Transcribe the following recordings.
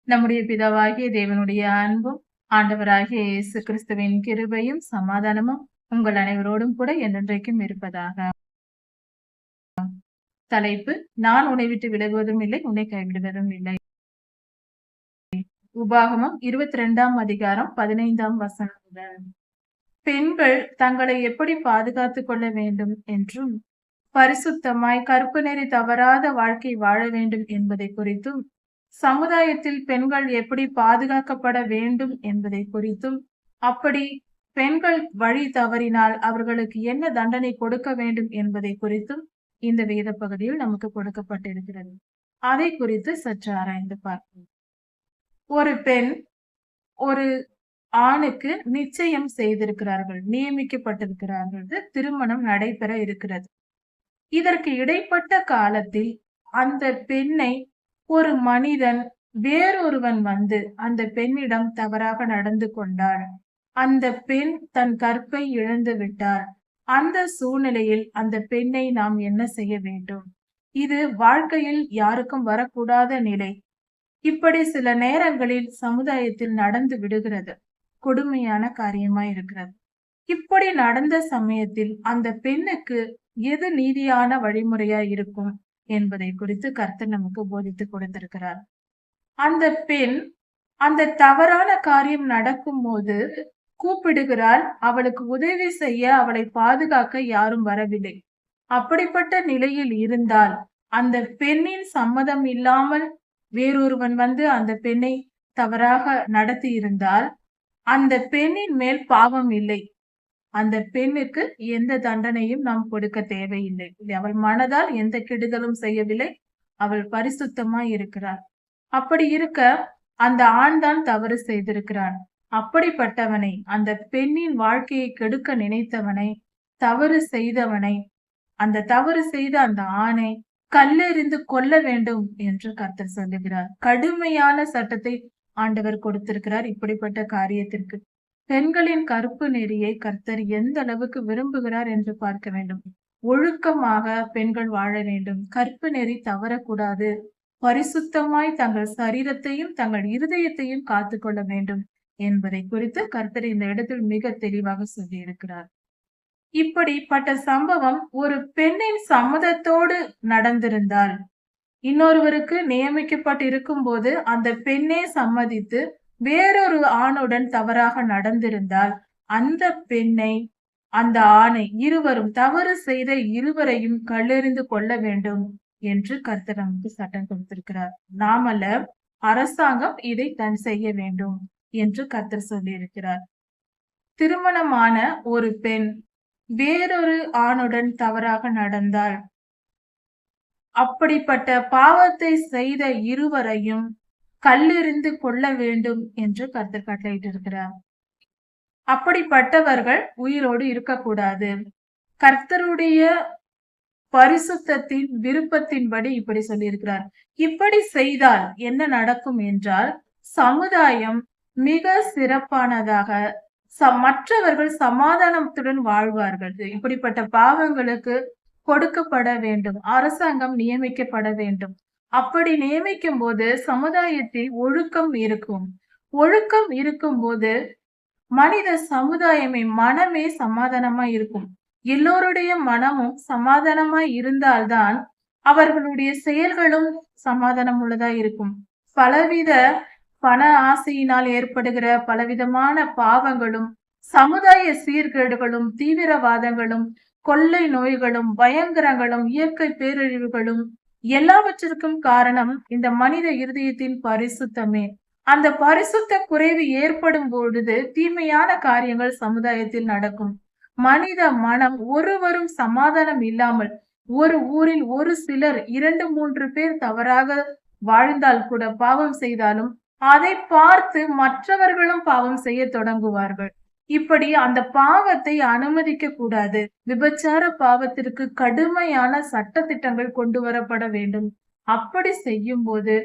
நம்முடைய பிதாவாகிய தேவனுடைய அன்பும், ஆண்டவராகிய இயேசு கிறிஸ்துவின் கிருபையும், சமாதானமும் உங்கள் அனைவரோடும் கூட என்றென்றைக்கும் இருப்பதாக. தலைப்பு: நான் உன்னை விட்டு விலகுவதும் இல்லை, உன்னை கைவிடுவதும் இல்லை. உபாகமம் 22ஆம் அதிகாரம் 15ஆம் வசனம் முதல். பெண்கள் தங்களை எப்படி பாதுகாத்துக் கொள்ள வேண்டும் என்றும், பரிசுத்தமாய் கற்பு நெறி தவறாத வாழ்க்கை வாழ வேண்டும் என்பதை குறித்தும், சமுதாயத்தில் பெண்கள் எப்படி பாதுகாக்கப்பட வேண்டும் என்பதை குறித்தும், அப்படி பெண்கள் வழி தவறினால் அவர்களுக்கு என்ன தண்டனை கொடுக்க வேண்டும் என்பதை குறித்தும் இந்த வேத பகுதியில் நமக்கு கொடுக்கப்பட்டிருக்கிறது. அதை குறித்து சற்று ஆராய்ந்து பார்ப்போம். ஒரு பெண் ஒரு ஆணுக்கு நிச்சயம் செய்திருக்கிறார்கள், நியமிக்கப்பட்டிருக்கிறார்கள், திருமணம் நடைபெற இருக்கிறது. இதற்கு இடைப்பட்ட காலத்தில் அந்த பெண்ணை ஒரு மனிதன் வேறொருவன் வந்து அந்த பெண்ணிடம் தவறாக நடந்து கொண்டாள். அந்த பெண் தன் கற்பை இழந்து விட்டாள். அந்த சூழ்நிலையில் அந்த பெண்ணை நாம் என்ன செய்ய வேண்டும்? இது வாழ்க்கையில் யாருக்கும் வரக்கூடாத நிலை. இப்படி சில நேரங்களில் சமுதாயத்தில் நடந்து விடுகிறது. கொடுமையான காரியமாய் இருக்கிறது. இப்படி நடந்த சமயத்தில் அந்த பெண்ணுக்கு எது நீதியான வழிமுறையா இருக்கும் என்பதை குறித்து கர்த்தர் நமக்கு போதித்து கொடுத்திருக்கிறார். அந்த பெண் அந்த தவறான காரியம் நடக்கும் போது கூப்பிடுகிறாள். அவளுக்கு உதவி செய்ய, அவளை பாதுகாக்க யாரும் வரவில்லை. அப்படிப்பட்ட நிலையில் இருந்தால் அந்த பெண்ணின் சம்மதம் இல்லாமல் வேறொருவன் வந்து அந்த பெண்ணை தவறாக நடத்தி இருந்தால் அந்த பெண்ணின் மேல் பாவம் இல்லை. அந்த பெண்ணுக்கு எந்த தண்டனையும் நாம் கொடுக்க தேவையில்லை. அவள் மனதால் எந்த கெடுதலும் செய்யவில்லை. அவள் பரிசுத்தமாய் இருக்கிறாள். அப்படி இருக்க அந்த ஆண் தான் தவறு செய்திருக்கிறான். அப்படிப்பட்டவனை, அந்த பெண்ணின் வாழ்க்கையை கெடுக்க நினைத்தவனை, தவறு செய்தவனை, அந்த தவறு செய்த அந்த ஆணை கல்லெறிந்து கொல்ல வேண்டும் என்று கர்த்தர் சொல்லுகிறார். கடுமையான சட்டத்தை ஆண்டவர் கொடுத்திருக்கிறார் இப்படிப்பட்ட காரியத்திற்கு. பெண்களின் கற்பு நெறியை கர்த்தர் எந்த அளவுக்கு விரும்புகிறார் என்று பார்க்க வேண்டும். ஒழுக்கமாக பெண்கள் வாழ வேண்டும். கற்பு நெறி தவறக்கூடாது. பரிசுத்தமாய் தங்கள் சரீரத்தையும் தங்கள் இருதயத்தையும் காத்து கொள்ள வேண்டும் என்பதை குறித்து கர்த்தர் இந்த இடத்தில் மிக தெளிவாக சொல்லி இருக்கிறார். இப்படிப்பட்ட சம்பவம் ஒரு பெண்ணின் சம்மதத்தோடு நடந்திருந்தால், இன்னொருவருக்கு நியமிக்கப்பட்டிருக்கும் போது அந்த பெண்ணே சம்மதித்து வேறொரு ஆணுடன் தவறாக நடந்திருந்தால் அந்த பெண்ணை, அந்த ஆணை, இருவரும் தவறு செய்த இருவரையும் கல்லெறிந்து கொள்ள வேண்டும் என்று கர்த்தர் நமக்கு சட்டம் கொடுத்திருக்கிறார். நாமல்ல, அரசாங்கம் இதை தன் செய்ய வேண்டும் என்று கர்த்தர் சொல்லி இருக்கிறார். திருமணமான ஒரு பெண் வேறொரு ஆணுடன் தவறாக நடந்தால் அப்படிப்பட்ட பாவத்தை செய்த இருவரையும் கல்லெறிந்து கொள்ள வேண்டும் என்று கர்த்தர் கட்டளையிட்டிருக்கிறார். அப்படிப்பட்டவர்கள் உயிரோடு இருக்கக்கூடாது. கர்த்தருடைய பரிசுத்தத்தின் விருப்பத்தின்படி இப்படி சொல்லியிருக்கிறார். இப்படி செய்தால் என்ன நடக்கும் என்றால், சமுதாயம் மிக சிறப்பானதாக, மற்றவர்கள் சமாதானத்துடன் வாழ்வார்கள். இப்படிப்பட்ட பாவங்களுக்கு கொடுக்கப்பட வேண்டும். அரசாங்கம் நியமிக்கப்பட வேண்டும். அப்படி நியமிக்கும் போது சமுதாயத்தில் ஒழுக்கம் இருக்கும். ஒழுக்கம் இருக்கும் போது மனித சமுதாயமே, மனமே சமாதானமா இருக்கும். எல்லோருடைய மனமும் சமாதானமாய் இருந்தால்தான் அவர்களுடைய செயல்களும் சமாதானம் உள்ளதா இருக்கும். பலவித பண ஆசையினால் ஏற்படுகிற பலவிதமான பாவங்களும், சமுதாய சீர்கேடுகளும், தீவிரவாதங்களும், கொள்ளை நோய்களும், பயங்கரங்களும், இயற்கை பேரழிவுகளும் எல்லாவற்றிற்கும் காரணம் இந்த மனித இருதயத்தின் பரிசுத்தமே. அந்த பரிசுத்த குறைவு ஏற்படும் பொழுது தீமையான காரியங்கள் சமுதாயத்தில் நடக்கும். மனித மனம் ஒருவரும் சமாதானம் இல்லாமல், ஒரு ஊரில் ஒரு சிலர் 2-3 பேர் தவறாக வாழ்ந்தால் கூட, பாவம் செய்தாலும் அதை பார்த்து மற்றவர்களும் பாவம் செய்ய தொடங்குவார்கள். இப்படி அந்த பாவத்தை அனுமதிக்க கூடாது. விபச்சார பாவத்திற்கு கடுமையான சட்ட திட்டங்கள் கொண்டு வரப்பட வேண்டும். அப்படி செய்யும் போது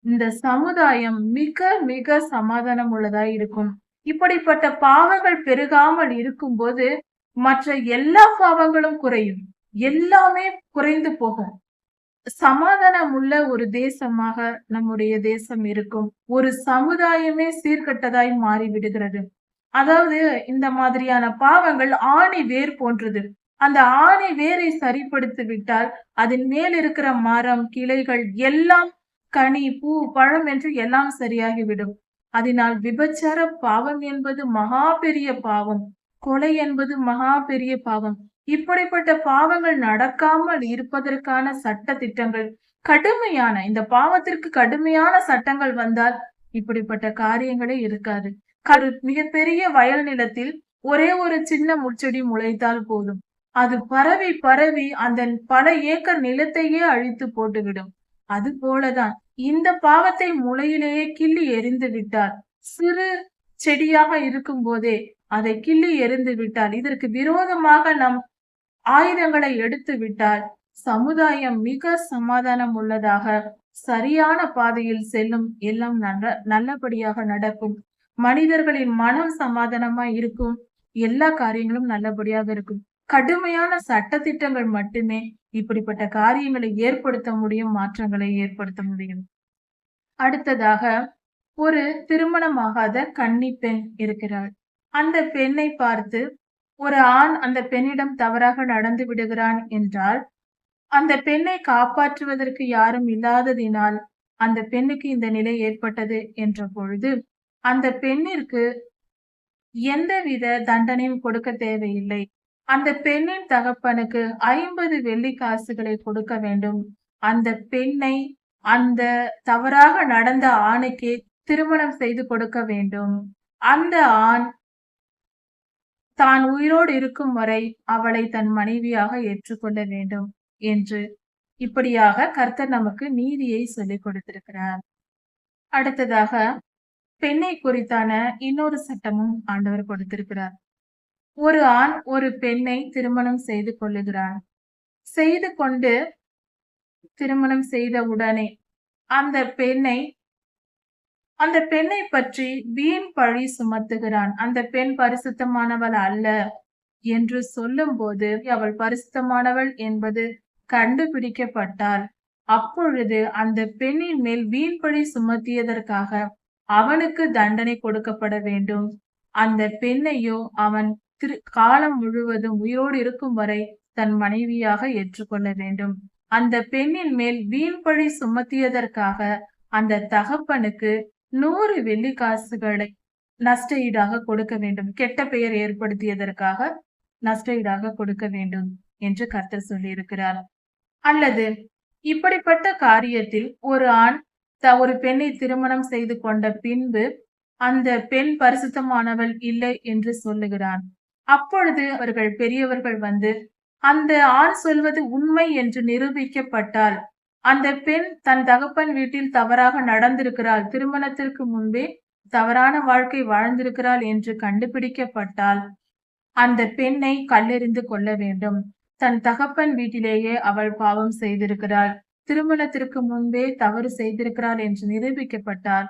இந்த சமுதாயம் மிக மிக சமாதானம் உள்ளதாய் இருக்கும். இப்படிப்பட்ட பாவங்கள் பெருகாமல் இருக்கும் போது மற்ற எல்லா பாவங்களும் குறையும். எல்லாமே குறைந்து போகும். சமாதானம் உள்ள ஒரு தேசமாக நம்முடைய தேசம் இருக்கும். ஒரு சமுதாயமே சீர்கெட்டதாய் மாறிவிடுகிறது. அதாவது இந்த மாதிரியான பாவங்கள் ஆணி வேர் போன்றது. அந்த ஆணி வேரை சரிப்படுத்தி விட்டால், அதன் மேல் இருக்கிற மரம், கிளைகள் எல்லாம் கனி, பூ, பழம் என்று எல்லாம் சரியாகிவிடும். அதனால் விபச்சார பாவம் என்பது மகா பெரிய பாவம். கொலை என்பது மகா பெரிய பாவம். இப்படிப்பட்ட பாவங்கள் நடக்காமல் இருப்பதற்கான சட்ட திட்டங்கள் கடுமையான இந்த பாவத்திற்கு கடுமையான சட்டங்கள் வந்தால் இப்படிப்பட்ட காரியங்களே இருக்காது. மிகப்பெரிய வயல் நிலத்தில் ஒரே ஒரு சின்ன முட்செடி முளைத்தால் போதும். அது பரவி பரவி அந்த பல ஏக்கர் நிலத்தையே அழித்து போட்டுவிடும். அது போலதான் இந்த பாவத்தை முளையிலேயே கிள்ளி எறிந்து விட்டார். சிறு செடியாக இருக்கும் போதே அதை கிள்ளி எறிந்து விட்டால், இதற்கு விரோதமாக நம் ஆயுதங்களை எடுத்து விட்டால் சமுதாயம் மிக சமாதானம் உள்ளதாக சரியான பாதையில் செல்லும். எல்லாம் நல்லபடியாக நடக்கும். மனிதர்களின் மனம் சமாதானமா இருக்கும். எல்லா காரியங்களும் நல்லபடியாக இருக்கும். கடுமையான சட்ட திட்டங்கள் மட்டுமே இப்படிப்பட்ட காரியங்களை ஏற்படுத்த முடியும், மாற்றங்களை ஏற்படுத்த முடியும். அடுத்ததாக ஒரு திருமணமாகாத கன்னி பெண் இருக்கிறாள். அந்த பெண்ணை பார்த்து ஒரு ஆண் அந்த பெண்ணிடம் தவறாக நடந்து விடுகிறான் என்றால், அந்த பெண்ணை காப்பாற்றுவதற்கு யாரும் இல்லாததினால் அந்த பெண்ணுக்கு இந்த நிலை ஏற்பட்டது என்ற பொழுது, அந்த பெண்ணிற்கு எந்தவித தண்டனையும் கொடுக்க தேவையில்லை. அந்த பெண்ணின் தகப்பனுக்கு 50 வெள்ளி காசுகளை கொடுக்க வேண்டும். அந்த பெண்ணை அந்த தவறாக நடந்த ஆணுக்கே திருமணம் செய்து கொடுக்க வேண்டும். அந்த ஆண் தான் உயிரோடு இருக்கும் வரை அவளை தன் மனைவியாக ஏற்றுக்கொள்ள வேண்டும் என்று இப்படியாக கர்த்தர் நமக்கு நீதியை சொல்லிக் கொடுத்திருக்கிறார். அடுத்ததாக பெண்ணை குறித்தான இன்னொரு சட்டமும் ஆண்டவர் கொடுத்திருக்கிறார். ஒரு ஆண் ஒரு பெண்ணை திருமணம் செய்து கொள்ளுகிறான். செய்து கொண்டு திருமணம் செய்த உடனே அந்த பெண்ணை பற்றி வீண் பழி சுமத்துகிறான். அந்த பெண் பரிசுத்தமானவள் அல்ல என்று சொல்லும் போது அவள் பரிசுத்தமானவள் என்பது கண்டுபிடிக்கப்பட்டால், அப்பொழுது அந்த பெண்ணின் மேல் வீண் பழி சுமத்தியதற்காக அவனுக்கு தண்டனை கொடுக்கப்பட வேண்டும். அந்த பெண்ணையோ அவன் காலம் முழுவதும் உயிரோடு இருக்கும் வரை தன் மனைவியாக ஏற்றுக்கொள்ள வேண்டும். அந்த பெண்ணின் மேல் வீண் பழி சுமத்தியதற்காக அந்த தகப்பனுக்கு 100 வெள்ளி காசுகளை நஷ்ட ஈடாக கொடுக்க வேண்டும். கெட்ட பெயர் ஏற்படுத்தியதற்காக நஷ்ட ஈடாக கொடுக்க வேண்டும் என்று கர்த்தர் சொல்லியிருக்கிறார். அல்லது இப்படிப்பட்ட காரியத்தில் ஒரு ஆண் ஒரு பெண்ணை திருமணம் செய்து கொண்ட பின்பு அந்த பெண் பரிசுத்தமானவள் இல்லை என்று சொல்லுகிறான். அப்பொழுது அவர்கள் பெரியவர்கள் வந்து அந்த ஆண் சொல்வது உண்மை என்று நிரூபிக்கப்பட்டால், அந்த பெண் தன் தகப்பன் வீட்டில் தவறாக நடந்திருக்கிறாள், திருமணத்திற்கு முன்பே தவறான வாழ்க்கை வாழ்ந்திருக்கிறாள் என்று கண்டுபிடிக்கப்பட்டால், அந்த பெண்ணை கல்லெறிந்து கொள்ள வேண்டும். தன் தகப்பன் வீட்டிலேயே அவள் பாவம் செய்திருக்கிறாள், திருமணத்திற்கு முன்பே தவறு செய்திருக்கிறாள் என்று நிரூபிக்கப்பட்டால்,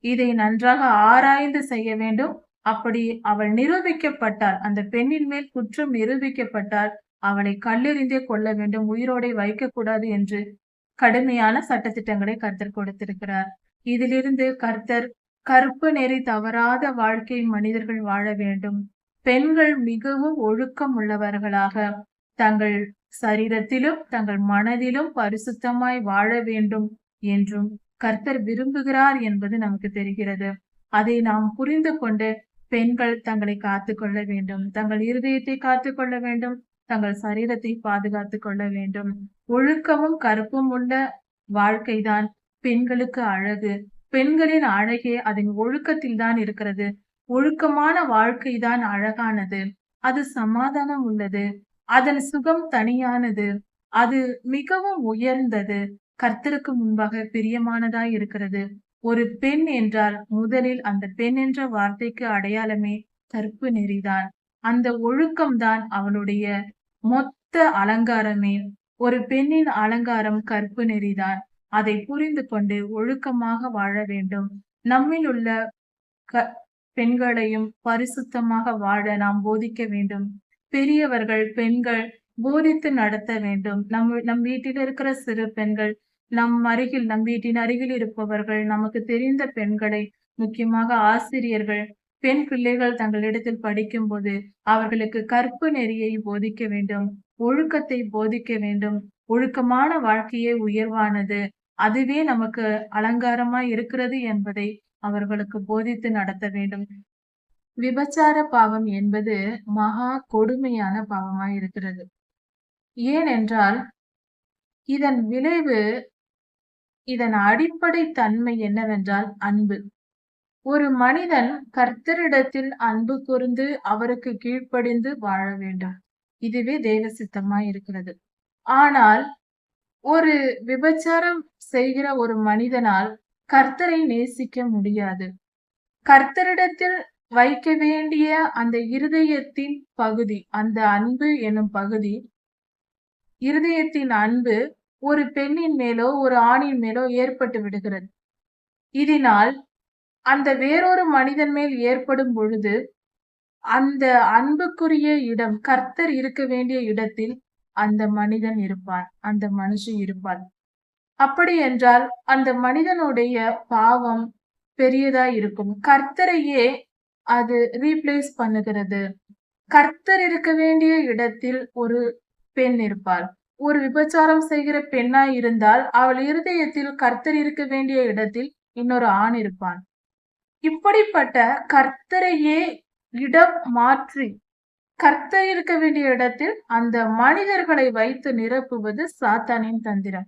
இதை நன்றாக ஆராய்ந்து செய்ய வேண்டும். அப்படி அவள் நிரூபிக்கப்பட்டால், அந்த பெண்ணின் மேல் குற்றம் நிரூபிக்கப்பட்டால் அவளை கல்லெறிந்தே கொள்ள வேண்டும், உயிரோடை வைக்கக்கூடாது என்று கடுமையான சட்டத்திட்டங்களை கர்த்தர் கொடுத்திருக்கிறார். இதிலிருந்து கர்த்தர் கற்பு நெறி தவறாத வாழ்க்கை மனிதர்கள் வாழ வேண்டும். பெண்கள் மிகவும் ஒழுக்கம் உள்ளவர்களாக தங்கள் சரீரத்திலும் தங்கள் மனதிலும் பரிசுத்தமாய் வாழ வேண்டும் என்றும் கர்த்தர் விரும்புகிறார் என்பது நமக்கு தெரிகிறது. அதை நாம் புரிந்து கொண்டு பெண்கள் தங்களை காத்து கொள்ள வேண்டும், தங்கள் இருதயத்தை காத்து கொள்ள வேண்டும், தங்கள் சரீரத்தை பாதுகாத்துக் கொள்ள வேண்டும். ஒழுக்கமும் கற்பும் உள்ள வாழ்க்கைதான் பெண்களுக்கு அழகு. பெண்களின் அழகே அதன் ஒழுக்கத்தில் தான் இருக்கிறது. ஒழுக்கமான வாழ்க்கை தான் அழகானது, அது சமாதானம் உள்ளது, அதன் சுகம் தனியானது, அது மிகவும் உயர்ந்தது, கர்த்தருக்கு முன்பாக பிரியமானதாய் இருக்கிறது. ஒரு பெண் என்றால் முதலில் அந்த பெண் என்ற வார்த்தைக்கு அடையாளமே கற்பு நெறிதான். அந்த ஒழுக்கம்தான் அவளுடைய மொத்த அலங்காரமே. ஒரு பெண்ணின் அலங்காரம் கற்பு நெறிதான். அதை புரிந்து கொண்டு ஒழுக்கமாக வாழ வேண்டும். நம்மில் உள்ள பெண்களையும் பரிசுத்தமாக வாழ நாம் போதிக்க வேண்டும். பெரியவர்கள் பெண்கள் போதித்து நடத்த வேண்டும். நம் வீட்டில் இருக்கிற சிறு பெண்கள், நம் வீட்டின் அருகில் இருப்பவர்கள், நமக்கு தெரிந்த பெண்களை, முக்கியமாக ஆசிரியர்கள், பெண் பிள்ளைகள் தங்களிடத்தில் படிக்கும்போது, அவர்களுக்கு கற்பு நெறியை போதிக்க வேண்டும். ஒழுக்கத்தை போதிக்க வேண்டும். ஒழுக்கமான வாழ்க்கையே உயர்வானது. அதுவே நமக்கு அலங்காரமாய் இருக்கிறது என்பதை அவர்களுக்கு போதித்து நடத்த வேண்டும். விபச்சார பாவம் என்பது மகா கொடுமையான பாவமாய் இருக்கிறது. ஏனென்றால், இதன் விளைவு, இதன் அடிப்படை தன்மை என்னவென்றால் அன்பு. ஒரு மனிதன் கர்த்தரிடத்தில் அன்பு கூர்ந்து அவருக்கு கீழ்ப்படிந்து வாழ வேண்டும். இதுவே தேவ சித்தமாய் இருக்கிறது. ஆனால் ஒரு விபச்சாரம் செய்கிற ஒரு மனிதனால் கர்த்தரை நேசிக்க முடியாது. கர்த்தரிடத்தில் வைக்க வேண்டிய அந்த இருதயத்தின் பகுதி, அந்த அன்பு எனும் பகுதி, இருதயத்தின் அன்பு ஒரு பெண்ணின் மேலோ ஒரு ஆணின் மேலோ ஏற்பட்டு விடுகிறது. இதனால் அந்த வேறொரு மனிதன் மேல் ஏற்படும் பொழுது, அந்த அன்புக்குரிய இடம், கர்த்தர் இருக்க வேண்டிய இடத்தில் அந்த மனிதன் இருப்பான், அந்த மனுஷி இருப்பாள். அப்படி என்றால் அந்த மனிதனுடைய பாவம் பெரியதாய் இருக்கும். கர்த்தரையே அது ரீப்ளேஸ் பண்ணுகிறது. கர்த்தர் இருக்க வேண்டிய இடத்தில் ஒரு பெண் இருப்பாள். ஒரு விபச்சாரம் செய்கிற பெண்ணாய் இருந்தால் அவள் இருதயத்தில் கர்த்தர் இருக்க வேண்டிய இடத்தில் இன்னொரு ஆண் இருப்பான். இப்படிப்பட்ட கர்த்தரையே இடம் மாற்றி கர்த்தர் இருக்க வேண்டிய இடத்தில் அந்த மனிதர்களை வைத்து நிரப்புவது சாத்தானின் தந்திரம்.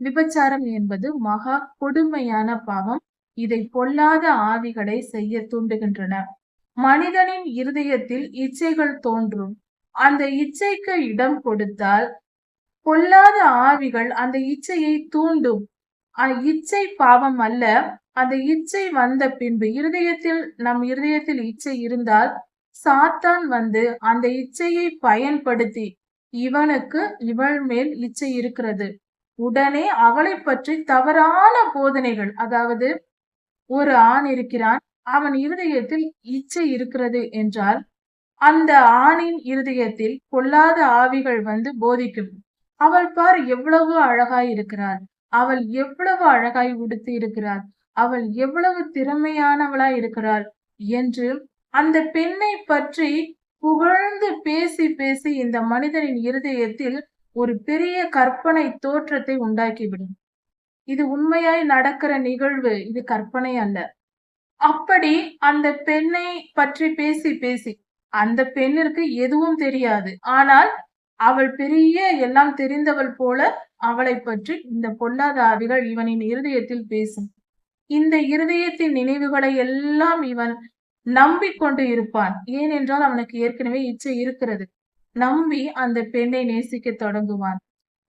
விபச்சாரம் என்பது மகா கொடுமையான பாவம். இதை பொல்லாத ஆவிகளை செய்ய தூண்டுகின்றன. மனிதனின் இருதயத்தில் இச்சைகள் தோன்றும். அந்த இச்சைக்கு இடம் கொடுத்தால் பொல்லாத ஆவிகள் அந்த இச்சையை தூண்டும். இச்சை பாவம் அல்ல. அந்த இச்சை வந்த பின்பு நம் இருதயத்தில் இச்சை இருந்தால் சாத்தான் வந்து அந்த இச்சையை பயன்படுத்தி இவனுக்கு இவள் மேல் இச்சை இருக்கிறது, உடனே அவளை பற்றி தவறான போதனைகள், அதாவது ஒரு ஆண் இருக்கிறான், அவன் இருதயத்தில் இச்சை இருக்கிறது என்றால் அந்த ஆணின் இருதயத்தில் பொல்லாத ஆவிகள் வந்து போதிக்கும். அவள் பார் எவ்வளவு அழகாய் இருக்கிறாள், அவள் எவ்வளவு அழகாய் உடுத்தி இருக்கிறாள், அவள் எவ்வளவு திறமையானவளாய் இருக்கிறாள் என்று அந்த பெண்ணை பற்றி புகழ்ந்து பேசி பேசி இந்த மனிதனின் இருதயத்தில் ஒரு பெரிய கற்பனை தோற்றத்தை உண்டாக்கிவிடும். இது உண்மையாய் நடக்கிற நிகழ்வு, இது கற்பனை அல்ல. அப்படி அந்த பெண்ணை பற்றி பேசி பேசி அந்த பெண்ணிற்கு எதுவும் தெரியாது. ஆனால் அவள் பெரிய எல்லாம் தெரிந்தவள் போல அவளை பற்றி இந்த பொல்லாத ஆவிகள் இவனின் இருதயத்தில் பேசும். இந்த இருதயத்தின் நினைவுகளை எல்லாம் இவன் நம்பிக்கொண்டு இருப்பான். ஏனென்றால் அவனுக்கு ஏற்கனவே இச்சை இருக்கிறது. நம்பி அந்த பெண்ணை நேசிக்க தொடங்குவான்.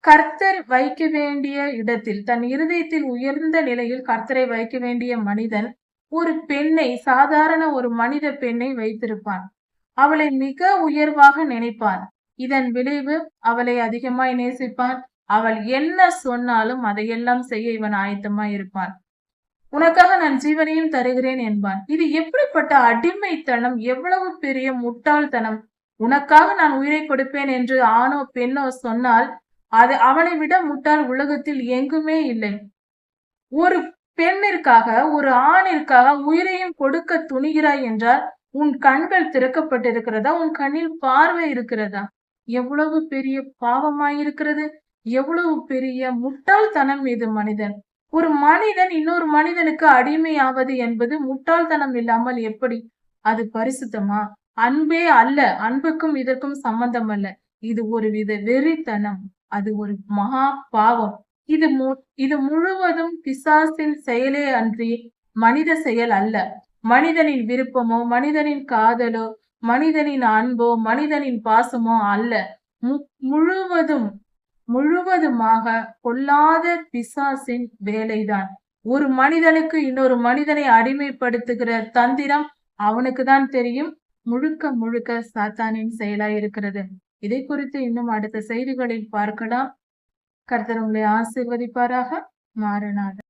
கர்த்தர் வைக்க வேண்டிய இடத்தில், தன் இருதயத்தில் உயர்ந்த நிலையில் கர்த்தரை வைக்க வேண்டிய மனிதன் ஒரு பெண்ணை, சாதாரண ஒரு மனித பெண்ணை வைத்திருப்பான். அவளை மிக உயர்வாக நினைப்பான். இதன் விளைவு அவளை அதிகமாய் நேசிப்பான். அவள் என்ன சொன்னாலும் அதையெல்லாம் செய்ய இவன் ஆயத்தமாய் இருப்பான். உனக்காக நான் ஜீவனையும் தருகிறேன் என்பான். இது எப்படிப்பட்ட அடிமைத்தனம், எவ்வளவு பெரிய முட்டாள்தனம்! உனக்காக நான் உயிரை கொடுப்பேன் என்று ஆணோ பெண்ணோ சொன்னால் அது அவனை விட முட்டாள் உலகத்தில் எங்குமே இல்லை. ஒரு பெண்ணிற்காக, ஒரு ஆணிற்காக உயிரையும் கொடுக்க துணிகிறாய் என்றால் உன் கண்கள் திறக்கப்பட்டிருக்கிறதா? உன் கண்ணில் பார்வை இருக்கிறதா? எவ்வளவு பெரிய பாவமாயிருக்கிறது! எவ்வளவு பெரிய முட்டாள்தனம் இது! மனிதன், ஒரு மனிதன் இன்னொரு மனிதனுக்கு அடிமையாவது என்பது முட்டாள்தனம் இல்லாமல் எப்படி? அது பரிசுத்தமா? அன்பே அல்ல. அன்புக்கும் இதற்கும் சம்பந்தம் அல்ல. இது ஒரு வித வெறித்தனம். அது ஒரு மகா பாவம். இது முழுவதும் பிசாசின் செயலே அன்றி மனித செயல் அல்ல. மனிதனின் விருப்பமோ, மனிதனின் காதலோ, மனிதனின் அன்போ, மனிதனின் பாசமோ அல்ல. முழுவதுமாக பொல்லாத பிசாசின் வேலைதான். ஒரு மனிதனுக்கு இன்னொரு மனிதனை அடிமைப்படுத்துகிற தந்திரம் அவனுக்கு தான் தெரியும். முழுக்க முழுக்க சாத்தானின் செயலாய் இருக்கிறது. இதை குறித்து இன்னும் அடுத்த செய்திகளில் பார்க்கலாம். கர்த்தர் உங்களை ஆசீர்வதிப்பாராக. மாரநாதர்.